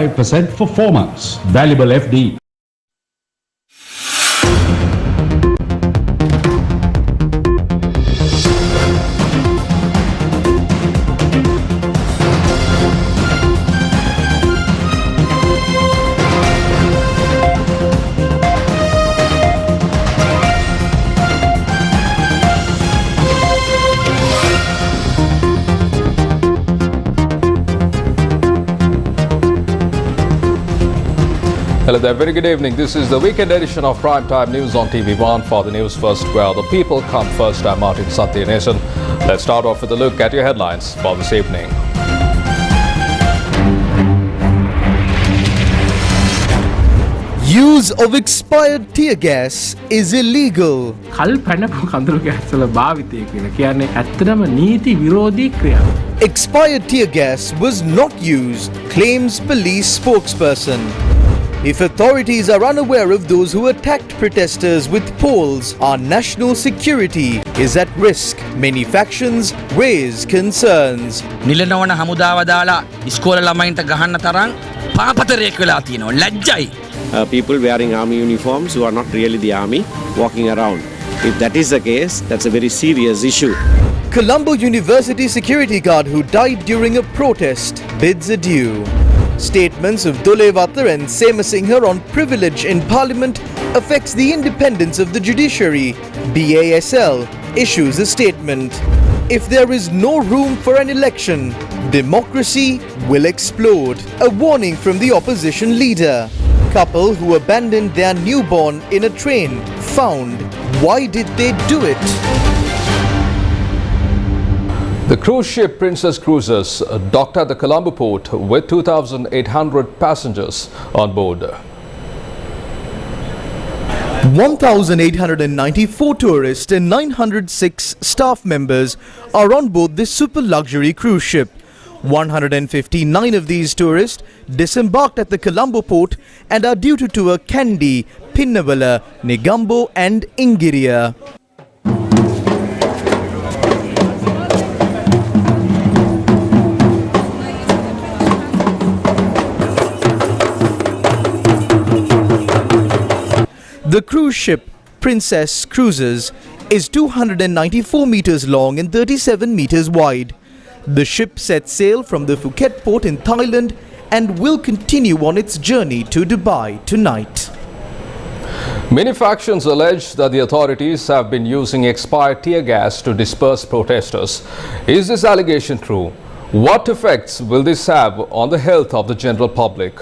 5% for 4 months. Valuable FD. Hello there, very good evening. This is the weekend edition of Primetime News on TV1 for the Newsfirst, where the people come first. I'm Martin Satyanesan. Let's start off with a look at your headlines for this evening. Use of expired tear gas is illegal. Expired tear gas was not used, claims police spokesperson. If authorities are unaware of those who attacked protesters with poles, our national security is at risk. Many factions raise concerns. නිලනවන හමුදාව දාලා ඉස්කෝල ළමයින්ට ගහන්න තරම් පාපතරයක් වෙලා තියෙනවා. ලැජ්ජයි. People wearing army uniforms who are not really the army walking around. If that is the case, that's a very serious issue. Colombo University security guard who died during a protest bids adieu. Statements of Dulevathar and Semasinghe on privilege in Parliament affects the independence of the judiciary. BASL issues a statement. If there is no room for an election, democracy will explode. A warning from the opposition leader. Couple who abandoned their newborn in a train found. Why did they do it? The cruise ship Princess Cruises docked at the Colombo port with 2,800 passengers on board. 1,894 tourists and 906 staff members are on board this super luxury cruise ship. 159 of these tourists disembarked at the Colombo port and are due to tour Kandy, Pinnavala, Negombo and Ingiriya. The cruise ship Princess Cruises is 294 meters long and 37 meters wide. The ship set sail from the Phuket port in Thailand and will continue on its journey to Dubai tonight. Many factions allege that the authorities have been using expired tear gas to disperse protesters. Is this allegation true? What effects will this have on the health of the general public?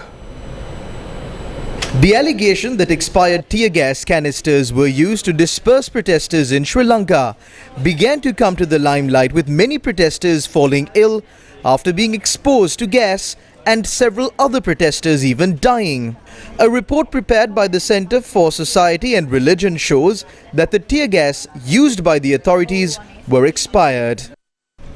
The allegation that expired tear gas canisters were used to disperse protesters in Sri Lanka began to come to the limelight, with many protesters falling ill after being exposed to gas and several other protesters even dying. A report prepared by the Centre for Society and Religion shows that the tear gas used by the authorities were expired.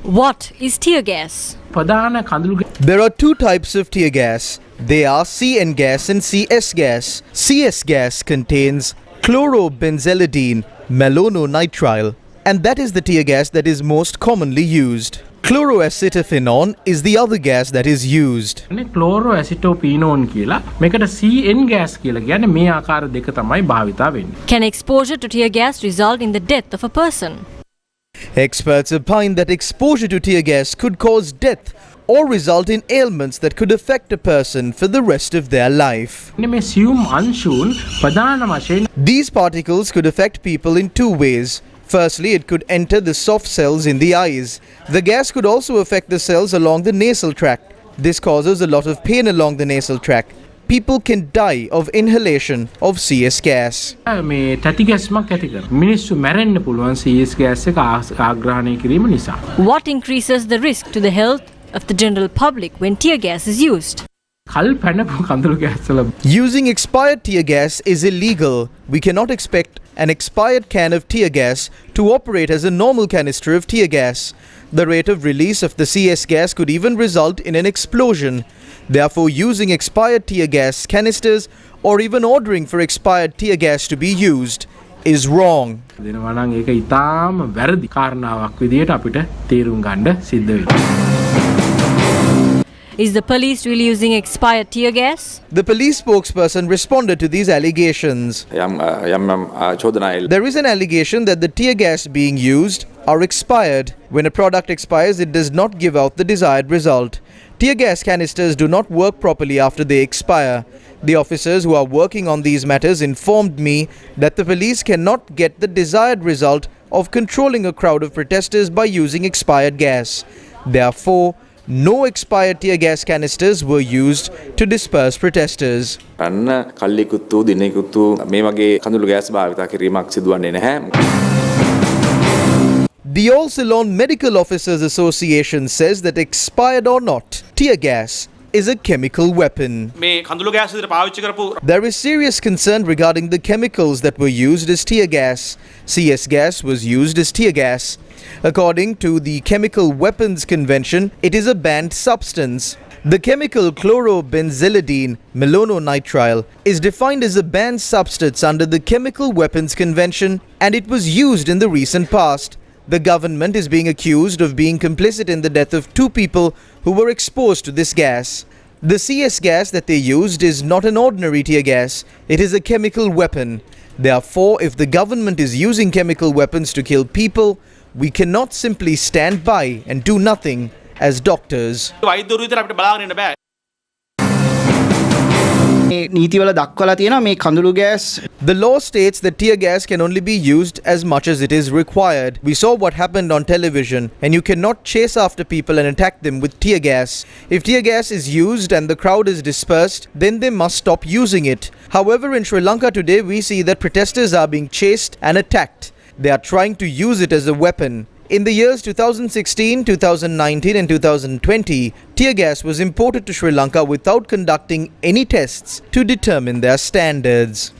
What is tear gas? There are two types of tear gas. They are CN gas and CS gas. CS gas contains chlorobenzalidine malononitrile, and that is the tear gas that is most commonly used. Chloroacetophenone is the other gas that is used. Chloroacetophenone කියලා මේකට CN gas කියලා කියන්නේ මේ ආකාර දෙක තමයි භාවිතා වෙන්නේ. Can exposure to tear gas result in the death of a person? Experts opine that exposure to tear gas could cause death or result in ailments that could affect a person for the rest of their life. These particles could affect people in two ways. Firstly, it could enter the soft cells in the eyes. The gas could also affect the cells along the nasal tract. This causes a lot of pain along the nasal tract. People can die of inhalation of CS gas. What increases the risk to the health of the general public when tear gas is used? Using expired tear gas is illegal. We cannot expect an expired can of tear gas to operate as a normal canister of tear gas. The rate of release of the CS gas could even result in an explosion. Therefore, using expired tear gas canisters or even ordering for expired tear gas to be used is wrong. Is the police really using expired tear gas? The police spokesperson responded to these allegations. There is an allegation that the tear gas being used are expired. When a product expires, it does not give out the desired result. Tear gas canisters do not work properly after they expire. The officers who are working on these matters informed me that the police cannot get the desired result of controlling a crowd of protesters by using expired gas. Therefore, no expired tear gas canisters were used to disperse protesters. The All Ceylon Medical Officers Association says that expired or not, tear gas is a chemical weapon. There is serious concern regarding the chemicals that were used as tear gas. CS gas was used as tear gas. According to the Chemical Weapons Convention, it is a banned substance. The chemical chlorobenzylidine melononitrile is defined as a banned substance under the Chemical Weapons Convention, and it was used in the recent past. The government is being accused of being complicit in the death of 2 people who were exposed to this gas. The CS gas that they used is not an ordinary tear gas, it is a chemical weapon. Therefore, if the government is using chemical weapons to kill people, we cannot simply stand by and do nothing as doctors. The law states that tear gas can only be used as much as it is required. We saw what happened on television, and you cannot chase after people and attack them with tear gas. If tear gas is used and the crowd is dispersed, then they must stop using it. However, in Sri Lanka today, we see that protesters are being chased and attacked. They are trying to use it as a weapon. In the years 2016, 2019 and 2020, tear gas was imported to Sri Lanka without conducting any tests to determine their standards.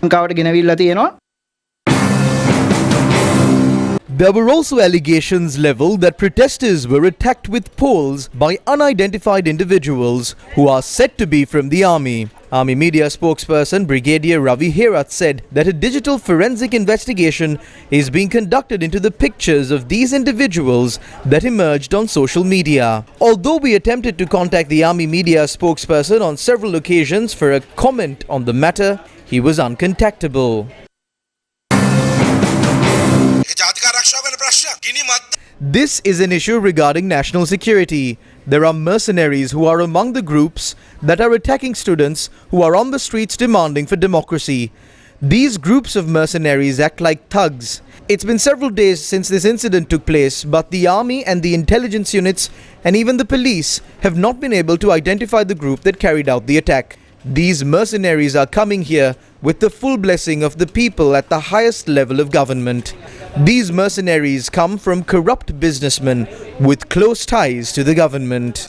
There were also allegations leveled that protesters were attacked with poles by unidentified individuals who are said to be from the army. Army media spokesperson Brigadier Ravi Herath said that a digital forensic investigation is being conducted into the pictures of these individuals that emerged on social media. Although we attempted to contact the army media spokesperson on several occasions for a comment on the matter, he was uncontactable. This is an issue regarding national security. There are mercenaries who are among the groups that are attacking students who are on the streets demanding for democracy. These groups of mercenaries act like thugs. It's been several days since this incident took place, but the army and the intelligence units and even the police have not been able to identify the group that carried out the attack. These mercenaries are coming here with the full blessing of the people at the highest level of government. These mercenaries come from corrupt businessmen with close ties to the government.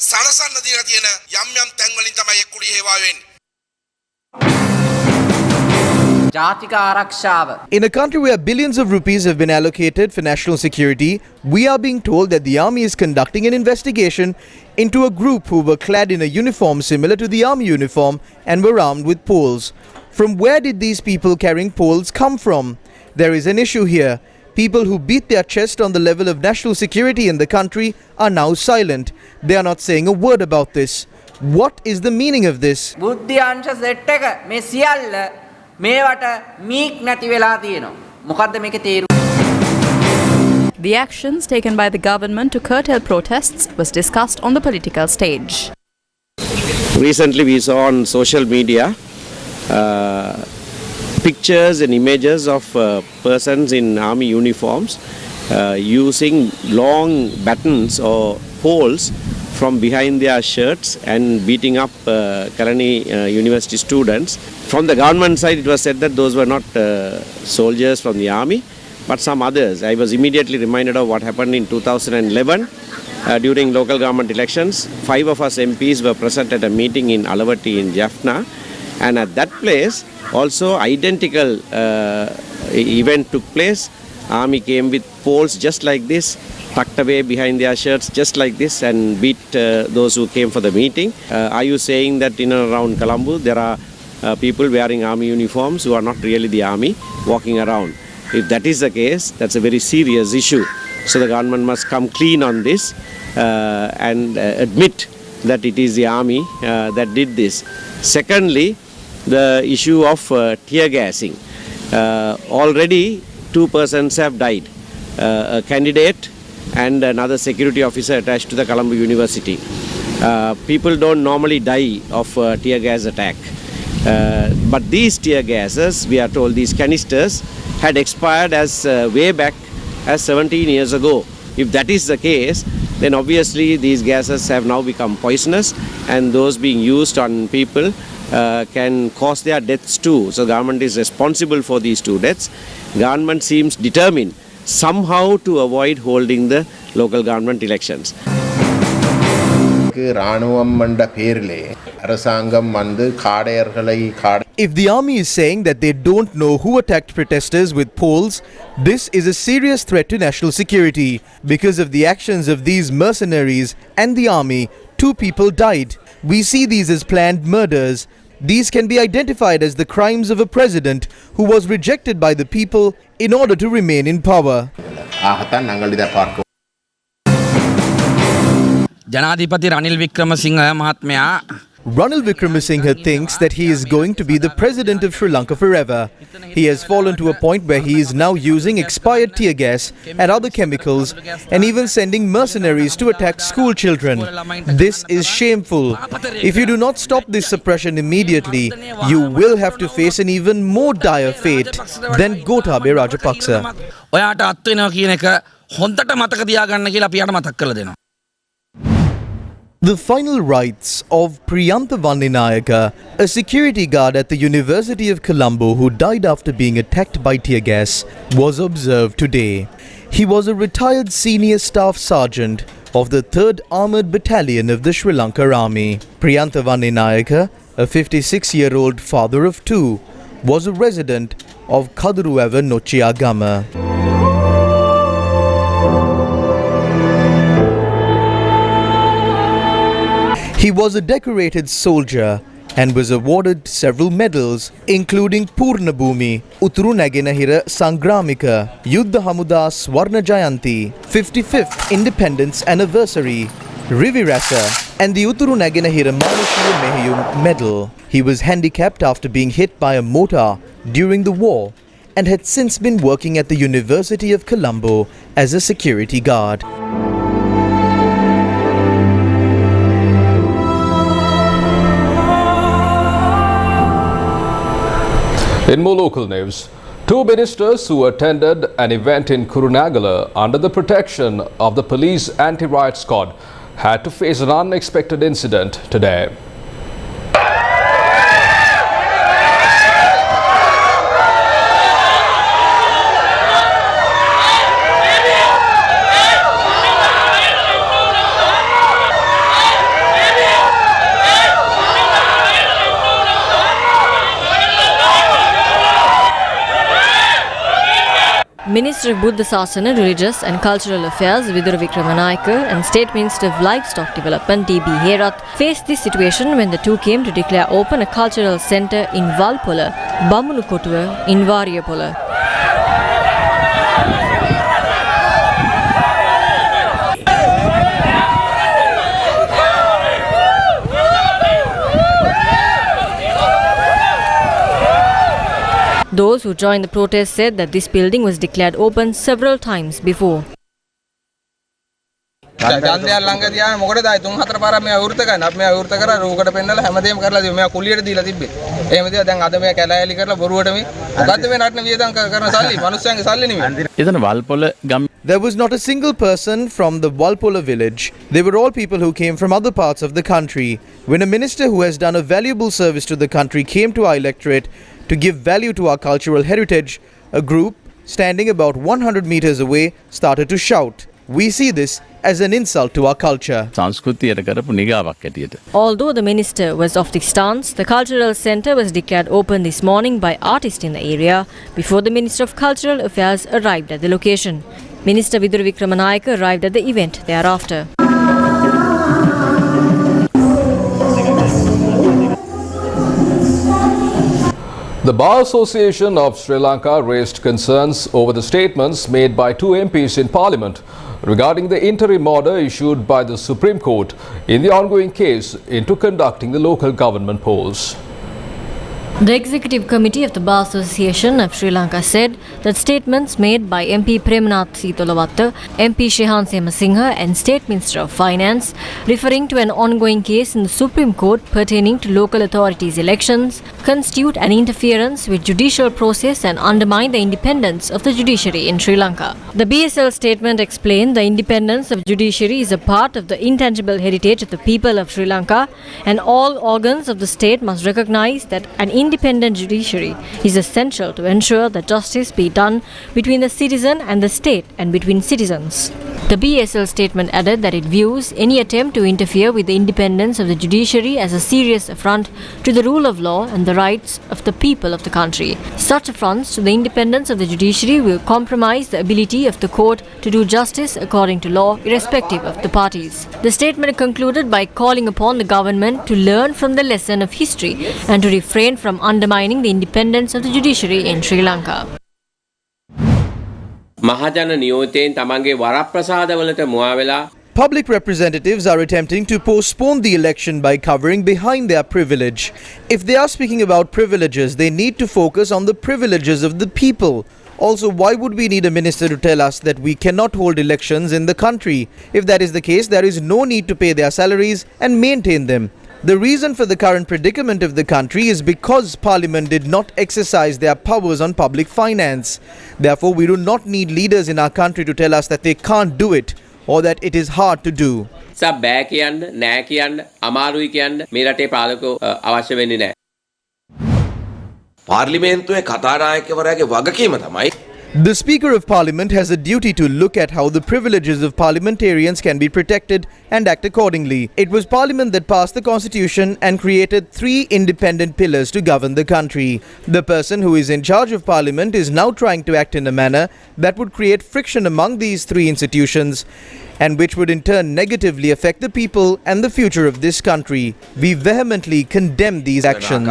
In a country where billions of rupees have been allocated for national security, we are being told that the army is conducting an investigation into a group who were clad in a uniform similar to the army uniform and were armed with poles. From where did these people carrying poles come from? There is an issue here. People who beat their chest on the level of national security in the country are now silent. They are not saying a word about this. What is the meaning of this? The actions taken by the government to curtail protests was discussed on the political stage. Recently we saw on social media pictures and images of persons in army uniforms using long batons or poles from behind their shirts and beating up Kalani University students. From the government side, it was said that those were not soldiers from the army, but some others. I was immediately reminded of what happened in 2011 during local government elections. 5 of us MPs were present at a meeting in Alavati in Jaffna, and at that place also identical event took place. Army came with poles just like this, tucked away behind their shirts just like this, and beat those who came for the meeting. Are you saying that in and around Colombo there are people wearing army uniforms who are not really the army walking around? If that is the case, that's a very serious issue. So the government must come clean on this and admit that it is the army that did this. Secondly, the issue of tear gassing. Already 2 persons have died, a candidate and another security officer attached to the Colombo University. People don't normally die of tear gas attack. But these tear gases, we are told, these canisters had expired as way back as 17 years ago. If that is the case, then obviously these gases have now become poisonous, and those being used on people can cause their deaths too. So government is responsible for these 2 deaths. Government seems determined somehow to avoid holding the local government elections. If the army is saying that they don't know who attacked protesters with poles, this is a serious threat to national security. Because of the actions of these mercenaries and the army, 2 people died. We see these as planned murders. These can be identified as the crimes of a president who was rejected by the people in order to remain in power. ජනාධිපති රනිල් වික්‍රමසිංහ මහත්මයා Ranil Wickremesinghe thinks that he is going to be the president of Sri Lanka forever. He has fallen to a point where he is now using expired tear gas and other chemicals and even sending mercenaries to attack school children. This is shameful. If you do not stop this suppression immediately, you will have to face an even more dire fate than Gotabaya Rajapaksa. ඔයාට අත් වෙනවා කියන එක හොඳට මතක තියාගන්න කියලා අපි යාට මතක් කරලා දෙනවා. The final rites of Priyantha Vanninayaka, a security guard at the University of Colombo who died after being attacked by tear gas, was observed today. He was a retired senior staff sergeant of the 3rd Armoured Battalion of the Sri Lanka Army. Priyantha Vanninayaka, a 56-year-old father of 2, was a resident of Kadurueva Nochiagama. He was a decorated soldier and was awarded several medals, including Purnabhumi, Utturu Nagenahira Sangramika, Yuddha Hamuda Swarna Jayanti, 55th Independence Anniversary, Rivirasa, and the Utturu Nagenahira Manushiya Mehayum Medal. He was handicapped after being hit by a mortar during the war and had since been working at the University of Colombo as a security guard. In more local news, 2 ministers who attended an event in Kurunegala under the protection of the police anti-riot squad had to face an unexpected incident today. Minister of Buddha Sasana, Religious and Cultural Affairs Vidura Wickramanayake and State Minister of Livestock Development D.B. Herath faced this situation when the 2 came to declare open a cultural centre in Walpola, Bamunukotuwa in Variapola. Those who joined the protest said that this building was declared open several times before. There was not a single person from the Walpola village. They were all people who came from other parts of the country. When a minister who has done a valuable service to the country came to our electorate to give value to our cultural heritage, a group standing about 100 meters away started to shout. We see this as an insult to our culture. Although the minister was of the stance, the cultural centre was declared open this morning by artists in the area before the Minister of Cultural Affairs arrived at the location. Minister Vidura Wickramanayake arrived at the event thereafter. The Bar Association of Sri Lanka raised concerns over the statements made by 2 MPs in Parliament regarding the interim order issued by the Supreme Court in the ongoing case into conducting the local government polls. The Executive Committee of the Bar Association of Sri Lanka said that statements made by MP Premanath Sitolawatta, MP Shehan Semasinghe and State Minister of Finance referring to an ongoing case in the Supreme Court pertaining to local authorities' elections constitute an interference with judicial process and undermine the independence of the judiciary in Sri Lanka. The BSL statement explained the independence of judiciary is a part of the intangible heritage of the people of Sri Lanka and all organs of the state must recognize that an independent judiciary is essential to ensure that justice be done between the citizen and the state and between citizens. The BSL statement added that it views any attempt to interfere with the independence of the judiciary as a serious affront to the rule of law and the rights of the people of the country. Such affronts to the independence of the judiciary will compromise the ability of the court to do justice according to law, irrespective of the parties. The statement concluded by calling upon the government to learn from the lesson of history and to refrain from undermining the independence of the judiciary in Sri Lanka. Public representatives are attempting to postpone the election by covering behind their privilege. If they are speaking about privileges, they need to focus on the privileges of the people. Also, why would we need a minister to tell us that we cannot hold elections in the country? If that is the case, there is no need to pay their salaries and maintain them. The reason for the current predicament of the country is because Parliament did not exercise their powers on public finance. Therefore, we do not need leaders in our country to tell us that they can't do it or that it is hard to do. The Speaker of Parliament has a duty to look at how the privileges of parliamentarians can be protected and act accordingly. It was Parliament that passed the Constitution and created 3 independent pillars to govern the country. The person who is in charge of Parliament is now trying to act in a manner that would create friction among these 3 institutions and which would in turn negatively affect the people and the future of this country. We vehemently condemn these actions.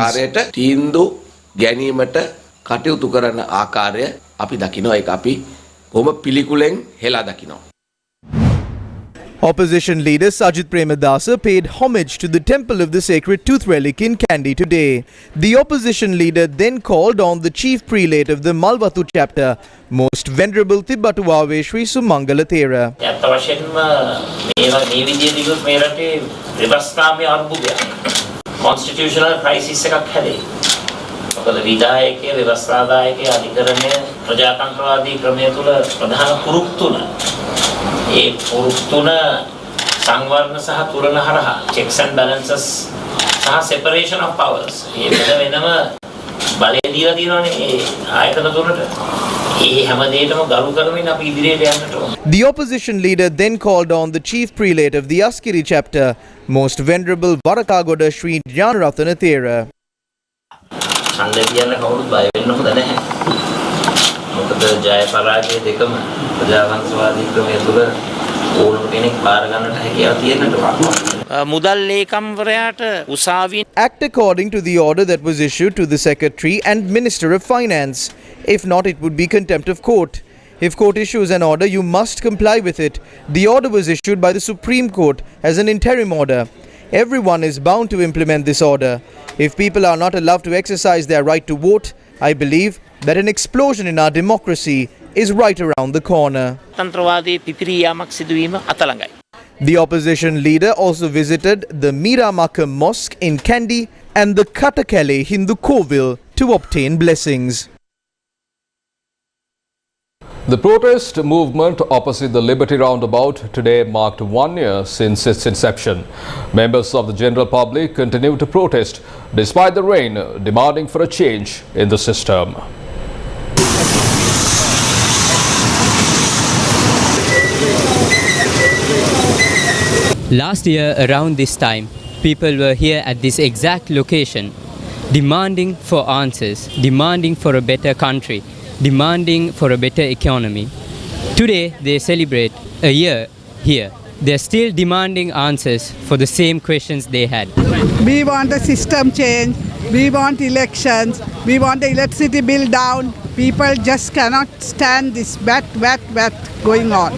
Opposition leader Sajith Premadasa paid homage to the temple of the sacred tooth relic in Kandy today. The opposition leader then called on the chief prelate of the Malwathu chapter, Most Venerable Tibbatuwawe Sri Sumangala Thera. Constitutional crisis එකක් හැදේ. මොකද විධායකයේ ව්‍යවස්ථාදායකයේ අධිකරණය ප්‍රජාතන්ත්‍රවාදී ක්‍රමය තුල ප්‍රධාන කුරුක්තුන ඒ කුරුක්තුන සංවර්ණ සහ තුලන හරහා checks and balances සහ separation of powers ඒ වෙනම බලය දීලා තියෙනවානේ ඒ ආයතන තුනට. ඒ හැම දෙයකම ගරු කරමින් අපි ඉදිරියට යන්නට ඕන. The opposition leader then called on the chief prelate of the Askiri chapter, Most Venerable Varakagoda Sri Jnanaratana Thera. ඡන්දය කියන්න කවුරුත් බය වෙන්න හොඳ නැහැ. මොකද ජය පරාජය දෙකම ප්‍රජාතන්ත්‍රවාදී ක්‍රමය තුල ඕනම කෙනෙක් බාර ගන්නට හැකියාව තියෙන්නට ඕන. මුදල් ලේකම්වරයාට උසාවියෙන් Act according to the order that was issued to the Secretary and Minister of Finance. If not, it would be contempt of court. If court issues an order, you must comply with it. The order was issued by the Supreme Court as an interim order. Everyone is bound to implement this order. If people are not allowed to exercise their right to vote, I believe that an explosion in our democracy is right around the corner. The opposition leader also visited the Miramakam Mosque in Kandy and the Katakele Hindu Kovil to obtain blessings. The protest movement opposite the Liberty Roundabout today marked 1 year since its inception. Members of the general public continue to protest despite the rain, demanding for a change in the system. Last year around this time, people were here at this exact location, demanding for answers, demanding for a better country, demanding for a better economy. Today they celebrate a year here. They are still demanding answers for the same questions they had. We want a system change. We want elections. We want the electricity bill down. People just cannot stand this wet going on.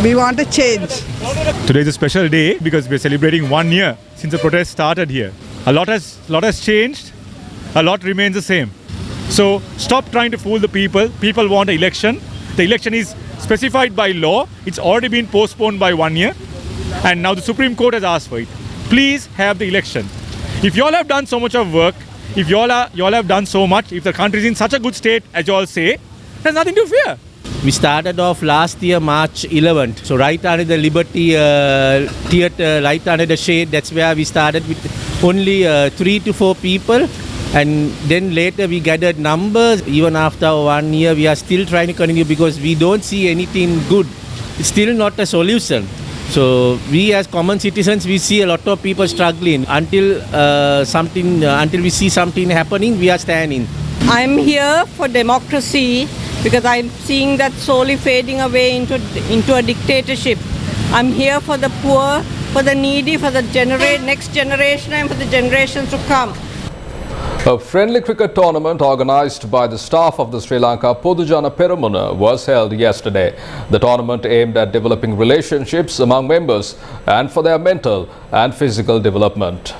We want a change. Today is a special day because we're celebrating 1 year since the protest started here. A lot has changed. A lot remains the same. So stop trying to fool the people. People want an election. The election is specified by law. It's already been postponed by 1 year. And now the Supreme Court has asked for it. Please have the election. If you all have done so much of work, if you all have done so much, if the country is in such a good state as you all say, there's nothing to fear. We started off last year, March 11th. So right under the Liberty Theatre, right under the shade, that's where we started with only 3 to 4 people. And then later we gathered numbers. Even after 1 year, we are still trying to continue because we don't see anything good. It's still not a solution. So we as common citizens, we see a lot of people struggling. Until we see something happening, we are standing. I'm here for democracy because I'm seeing that slowly fading away into a dictatorship. I'm here for the poor, for the needy, for the next generation and for the generations to come. A friendly cricket tournament organised by the staff of the Sri Lanka Podujana Peramuna was held yesterday. The tournament aimed at developing relationships among members and for their mental and physical development.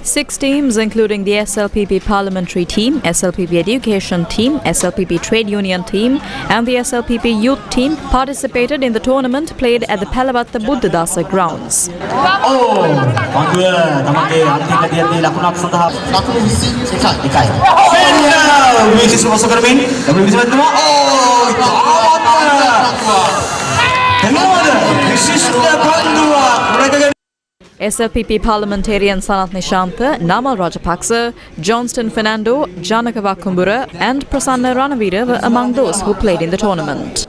6 teams, including the SLPP Parliamentary Team, SLPP Education Team, SLPP Trade Union Team and the SLPP Youth Team, participated in the tournament played at the Palawatta Buddhadasa grounds. SLPP parliamentarian Sanat Nishantha, Namal Rajapaksa, Johnston Fernando, Janaka Vakumbura and Prasanna Ranavira were among those who played in the tournament.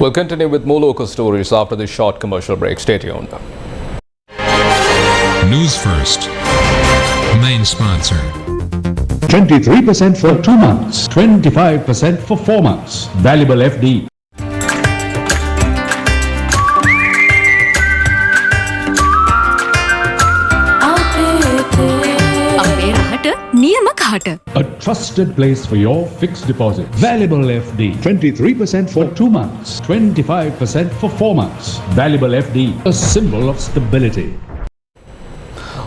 We'll continue with more local stories after this short commercial break. Stay tuned. News First, main sponsor. 23% for 2 months, 25% for 4 months. Valuable FD. A trusted place for your fixed deposit. Valuable FD. 23% for 2 months, 25% for 4 months. Valuable FD, a symbol of stability.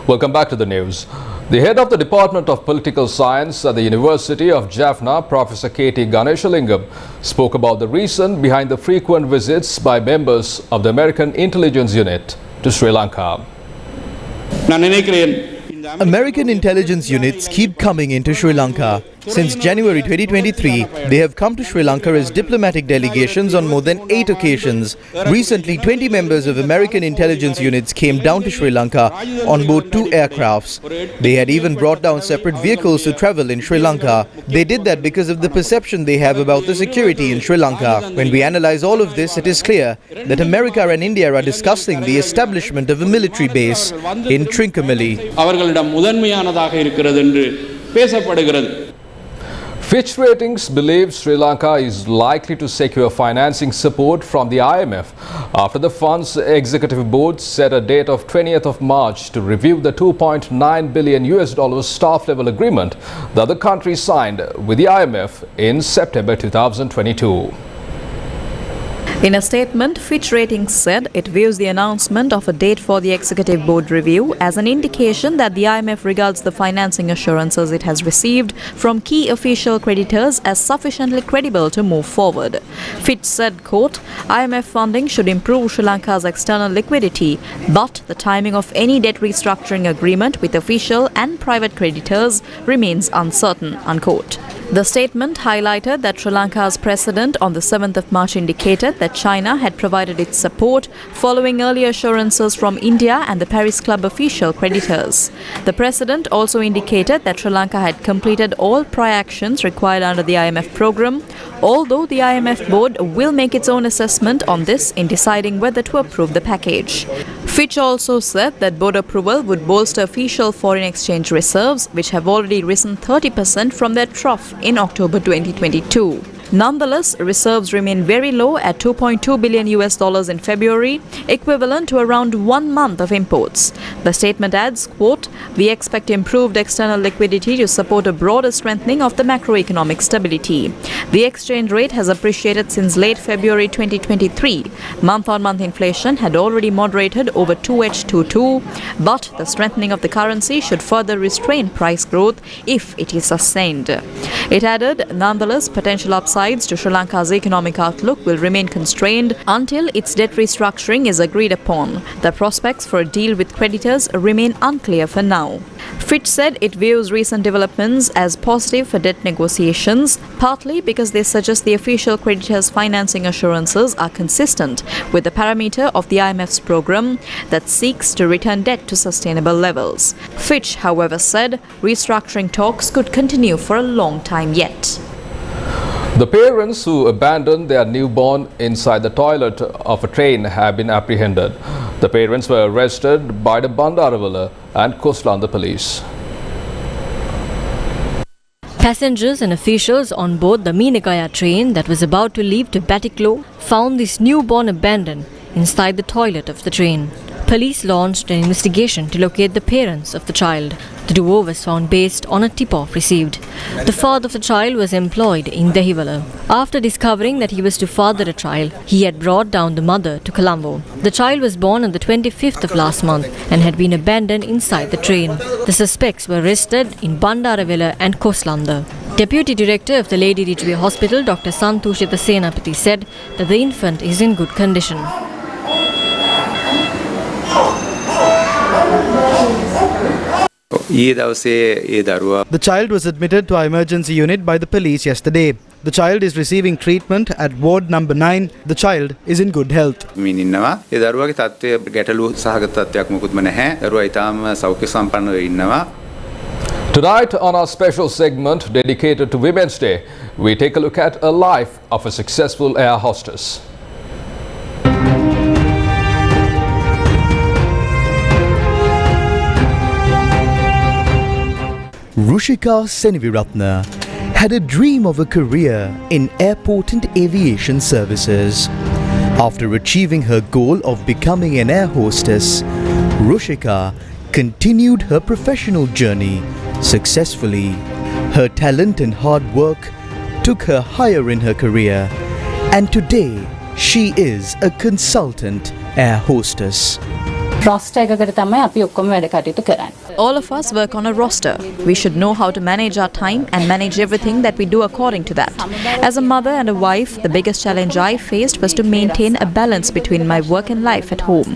Welcome back to the news. The head of the Department of Political Science at the University of Jaffna, Professor K.T. Ganeshalingam, spoke about the reason behind the frequent visits by members of the American Intelligence Unit to Sri Lanka. American intelligence units keep coming into Sri Lanka. Since January 2023, they have come to Sri Lanka as diplomatic delegations on more than 8 occasions. Recently, 20 members of American intelligence units came down to Sri Lanka on board 2 aircrafts. They had even brought down separate vehicles to travel in Sri Lanka. They did that because of the perception they have about the security in Sri Lanka. When we analyze all of this, it is clear that America and India are discussing the establishment of a military base in Trincomalee. Fitch Ratings believes Sri Lanka is likely to secure financing support from the IMF after the fund's executive board set a date of 20th of March to review the $2.9 billion staff level agreement that the country signed with the IMF in September 2022. In a statement, Fitch Ratings said it views the announcement of a date for the Executive Board review as an indication that the IMF regards the financing assurances it has received from key official creditors as sufficiently credible to move forward. Fitch said, quote, IMF funding should improve Sri Lanka's external liquidity, but the timing of any debt restructuring agreement with official and private creditors remains uncertain, unquote. The statement highlighted that Sri Lanka's president on the 7th of March indicated that China had provided its support following earlier assurances from India and the Paris Club official creditors. The president also indicated that Sri Lanka had completed all prior actions required under the IMF program, although the IMF board will make its own assessment on this in deciding whether to approve the package. Fitch also said that board approval would bolster official foreign exchange reserves, which have already risen 30% from their trough in October 2022. Nonetheless, reserves remain very low at $2.2 billion in February, equivalent to around 1 month of imports. The statement adds, quote, "We expect improved external liquidity to support a broader strengthening of the macroeconomic stability. The exchange rate has appreciated since late February 2023. Month-on-month inflation had already moderated over 2H22, but the strengthening of the currency should further restrain price growth if it is sustained." It added, nonetheless, potential upside to Sri Lanka's economic outlook will remain constrained until its debt restructuring is agreed upon. The prospects for a deal with creditors remain unclear for now. Fitch said it views recent developments as positive for debt negotiations, partly because they suggest the official creditors' financing assurances are consistent with the parameter of the IMF's program that seeks to return debt to sustainable levels. Fitch, however, said restructuring talks could continue for a long time yet. The parents who abandoned their newborn inside the toilet of a train have been apprehended. The parents were arrested by the Bandarawala and Koslanda police. Passengers and officials on board the Meenakaya train that was about to leave to Batticaloa found this newborn abandoned inside the toilet of the train. Police launched an investigation to locate the parents of the child. The duo was found based on a tip-off received. The father of the child was employed in Dehiwala. After discovering that he was to father a child, he had brought down the mother to Colombo. The child was born on the 25th of last month and had been abandoned inside the train. The suspects were arrested in Bandarawala and Koslanda. Deputy Director of the Lady Ridgeway Hospital, Dr. Santushita Senapati, said that the infant is in good condition. The child was admitted to our emergency unit by the police yesterday. The child is receiving treatment at ward number 9. The child is in good health. Tonight on our special segment dedicated to Women's Day, we take a look at a life of a successful air hostess. Rushika Seniviratna had a dream of a career in airport and aviation services. After achieving her goal of becoming an air hostess, Rushika continued her professional journey successfully. Her talent and hard work took her higher in her career, and today she is a consultant air hostess. All of us work on a roster. We should know how to manage our time and manage everything that we do according to that. As a mother and a wife, the biggest challenge I faced was to maintain a balance between my work and life at home.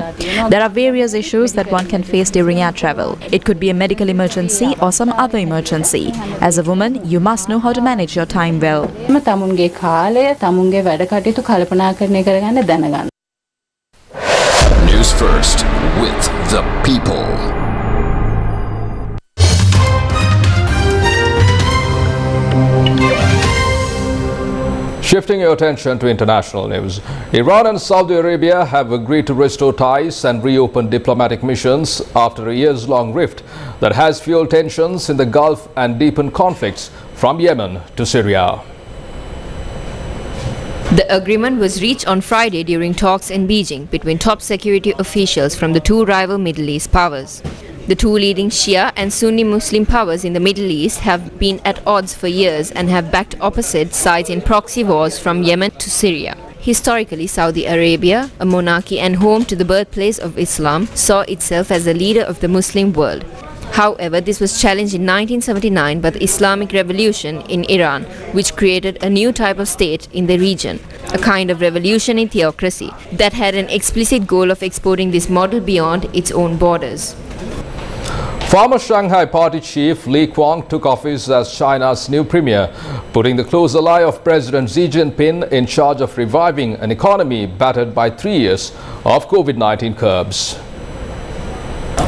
There are various issues that one can face during air travel. It could be a medical emergency or some other emergency. As a woman, you must know how to manage your time well. News First with the people. Shifting your attention to international news, Iran and Saudi Arabia have agreed to restore ties and reopen diplomatic missions after a years-long rift that has fueled tensions in the Gulf and deepened conflicts from Yemen to Syria. The agreement was reached on Friday during talks in Beijing between top security officials from the two rival Middle East powers. The two leading Shia and Sunni Muslim powers in the Middle East have been at odds for years and have backed opposite sides in proxy wars from Yemen to Syria. Historically, Saudi Arabia, a monarchy and home to the birthplace of Islam, saw itself as the leader of the Muslim world. However, this was challenged in 1979 by the Islamic Revolution in Iran, which created a new type of state in the region, a kind of revolutionary theocracy that had an explicit goal of exporting this model beyond its own borders. Former Shanghai party chief Li Qiang took office as China's new premier, putting the close ally of President Xi Jinping in charge of reviving an economy battered by 3 years of COVID-19 curbs.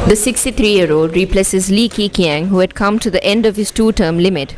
The 63-year-old replaces Li Keqiang, who had come to the end of his two-term limit.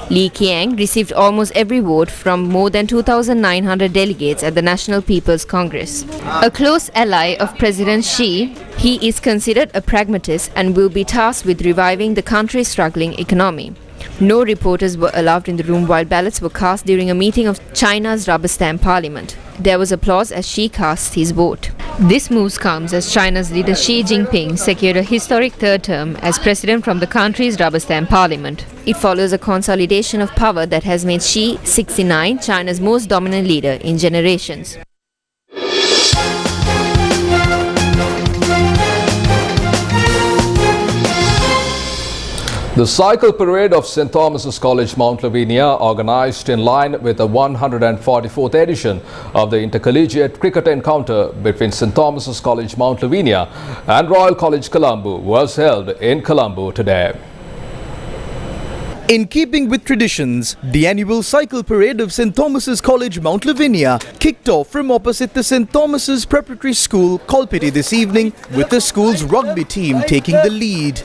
Li Keqiang received almost every vote from more than 2,900 delegates at the National People's Congress. A close ally of President Xi, he is considered a pragmatist and will be tasked with reviving the country's struggling economy. No reporters were allowed in the room while ballots were cast during a meeting of China's rubber stamp parliament. There was applause as Xi cast his vote. This move comes as China's leader Xi Jinping secured a historic third term as president from the country's rubber stamp parliament. It follows a consolidation of power that has made Xi, 69, China's most dominant leader in generations. The cycle parade of St. Thomas's College, Mount Lavinia, organised in line with the 144th edition of the intercollegiate cricket encounter between St. Thomas's College, Mount Lavinia and Royal College, Colombo, was held in Colombo today. In keeping with traditions, the annual cycle parade of St. Thomas's College, Mount Lavinia kicked off from opposite the St. Thomas's Preparatory School, Kolpiti this evening, with the school's rugby team taking the lead.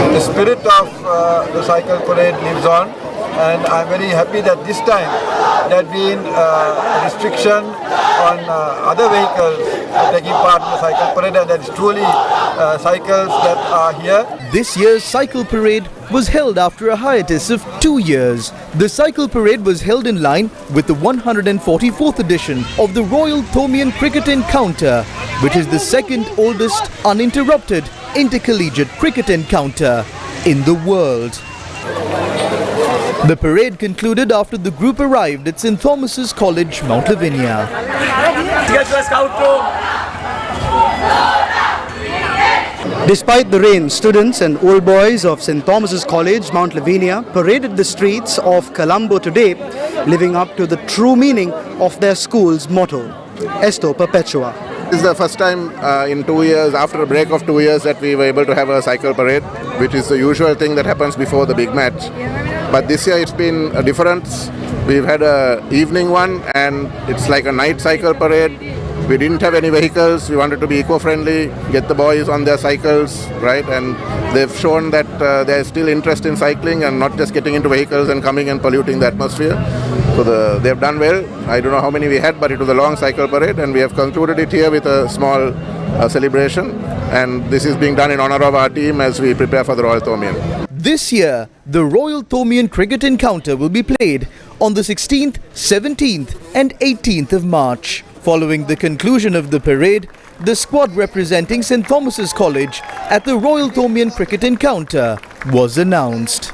The spirit of the cycle parade lives on, and I'm very happy that this time there had been a restriction on other vehicles taking part in the cycle parade, and that is truly cycles that are here. This year's cycle parade was held after a hiatus of 2 years. The cycle parade was held in line with the 144th edition of the Royal Thomian Cricket Encounter, which is the second oldest uninterrupted intercollegiate cricket encounter in the world. The parade concluded after the group arrived at St. Thomas's College, Mount Lavinia. Despite the rain, students and old boys of St. Thomas's College, Mount Lavinia, paraded the streets of Colombo today, living up to the true meaning of their school's motto, Esto Perpetua. This is the first time in 2 years, after a break of 2 years, that we were able to have a cycle parade, which is the usual thing that happens before the big match. But this year it's been a difference. We've had an evening one, and it's like a night cycle parade. We didn't have any vehicles. We wanted to be eco-friendly, get the boys on their cycles, right? And they've shown that there's still interest in cycling and not just getting into vehicles and coming and polluting the atmosphere. So they've done well. I don't know how many we had, but it was a long cycle parade, and we have concluded it here with a small celebration. And this is being done in honor of our team as we prepare for the Royal Thomian. This year, the Royal Thomian Cricket Encounter will be played on the 16th, 17th and 18th of March. Following the conclusion of the parade, the squad representing St. Thomas's College at the Royal Thomian Cricket Encounter was announced.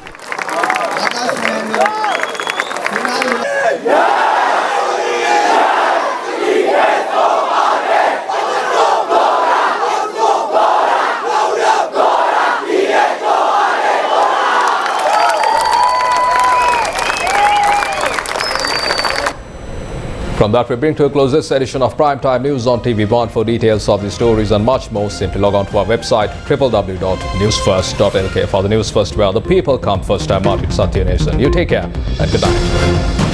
From that, we bring to a close this edition of Primetime News on TV1. For details of the stories and much more, simply log on to our website www.newsfirst.lk. For the News First, where the people come first, I'm Margaret Satyanesan. You take care and good night.